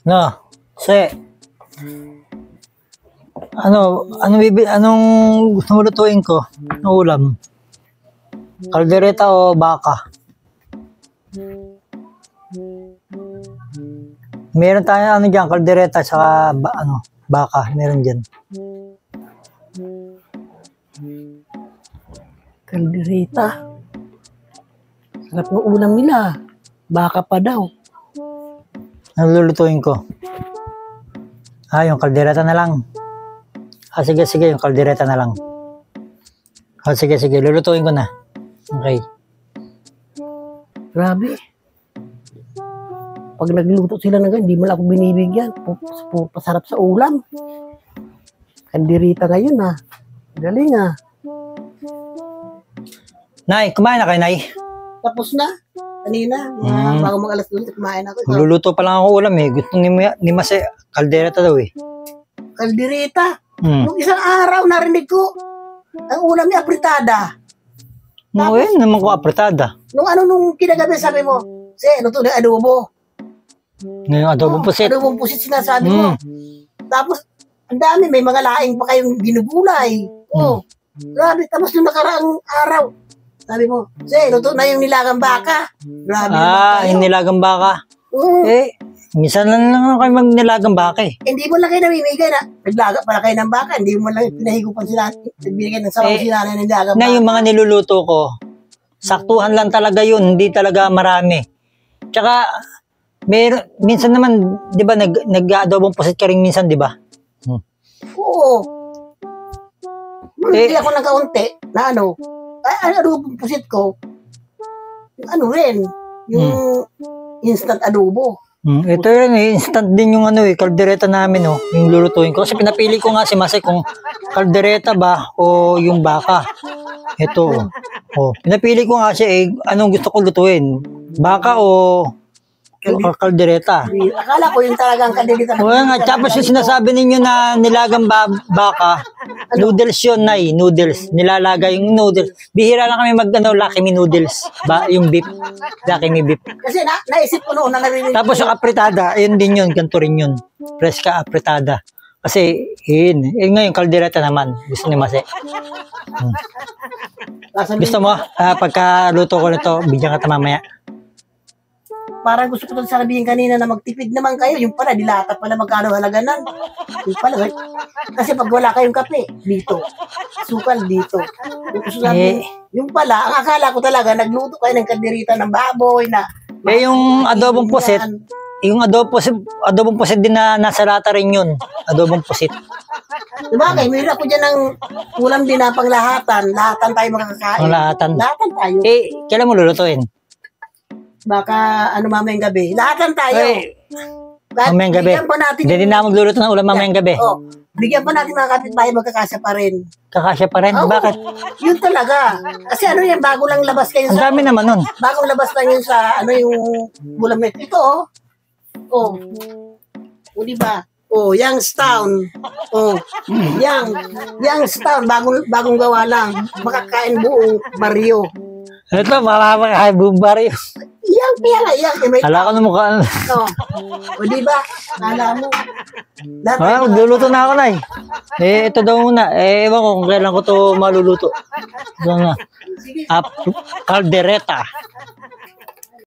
No, se. Anong gusto mo lutuin ko? Ang ulam? Kaldereta o baka? Meron tayo dyan, kaldereta saka baka, meron dyan. Kaldereta. Sarap ng ulam nila. Baka pa daw. Ano lulutuin ko? Yung kaldereta na lang. Sige, yung kaldereta na lang. Sige, lulutuin ko na. Okay. Grabe. Pag nagluto sila ng ganyan, hindi mo lang ako binibigyan. Pasarap sa ulam. Kaldereta ngayon Galing Nay, kumain na kayo, Nay? Tapos na. Kanina. Bago mag alas 12, kumain ako. Magluluto pa lang ako ulam eh. Gusto ni Mase, kaldereta daw eh. Kaldereta? Nung isang araw narinig ko, ang ulam niya apritada. Naman ko apritada. Nung kinagabi sabi mo, luto na adobo. Ngayon adobong pusit. Adobong pusit sinasabi mo. Tapos, ang dami, may mga laing pa kayong ginugulay. Grabe. Tapos yung nakaraang araw, sabi mo, luto na yung nilagang baka. Grabe. Yung nilagang baka. Minsan lang kayo mag-nilagang baka eh. Hindi mo lang kayo namimigay na naglaga pala kayo ng baka. Hindi mo lang pinahigupan sila. Nagbigay ng sarang sila na nilagang baka. Yung mga niluluto ko, saktuhan lang talaga yun. Hindi talaga marami. Tsaka, minsan naman, di ba, nag-adobong pusit ka rin minsan, di ba? Oo. Hindi ako nagkaunti na adobong pusit ko, rin, yung instant adobo. Ito yun instant din yung kaldereta namin yung lulutuin ko. Kasi pinapili ko nga si Mase kung kaldereta ba o yung baka. Ito. Pinapili ko nga siya anong gusto ko lutuin. Baka o kaldereta. Akala ko yung talagang kaldereta. Tapos yung sinasabi ninyo na nilagang baka, noodles yun, Nay, noodles. Nilalagay yung noodles. Bihira lang kami Lucky Me noodles. Yung beef. Lucky Me beef. Kasi naisip ko noon na narinig. Tapos yung apritada, yun din yun, ganito rin yun. Fresca apritada. Kasi, yun ngayon, kaldereta naman. Gusto ni Mase. Gusto mo, pagka luto ko nito, bigyan ka mamaya. Parang gusto ko sabihin kanina na magtipid naman kayo. Yung pala, dilata pala magkano halaga nan. Yung pala, kasi pag wala kayong kape, dito. Sukal dito. Yung pala, ang akala ko talaga, nagluto kayo ng kaldereta ng baboy na... yung adobong pusit, yung adobong pusit din na nasa lata rin yun. Adobong pusit. Diba kayo, mayroon ako dyan ng ulam din na panglahatan. Lahatan tayo makakakain. Lahatan tayo. Kailan mo lulutuin? Baka mamayang gabi. Lahatan tayo. Mamayang gabi. Hindi na magluluto ng ulam mamayang gabi. Bigyan pa natin mga kapitbahay, magkakasya pa rin. Kakasya pa rin? Bakit? Yun talaga. Kasi yan, bago lang labas kayo sa... Ang dami naman nun. Bagong labas lang yun sa, yung ulam nito. Ito, diba? Youngstown. Youngstown, bagong gawa lang. Makakain buong baryo. Ito, makakain buong baryo. Iyang. Hala ko na mukha. Diba? Kala mo. Magluluto na ako, Nay. Ito daw muna. Ewan ko kung kailan ko ito maluluto. Ito na. Kaldereta.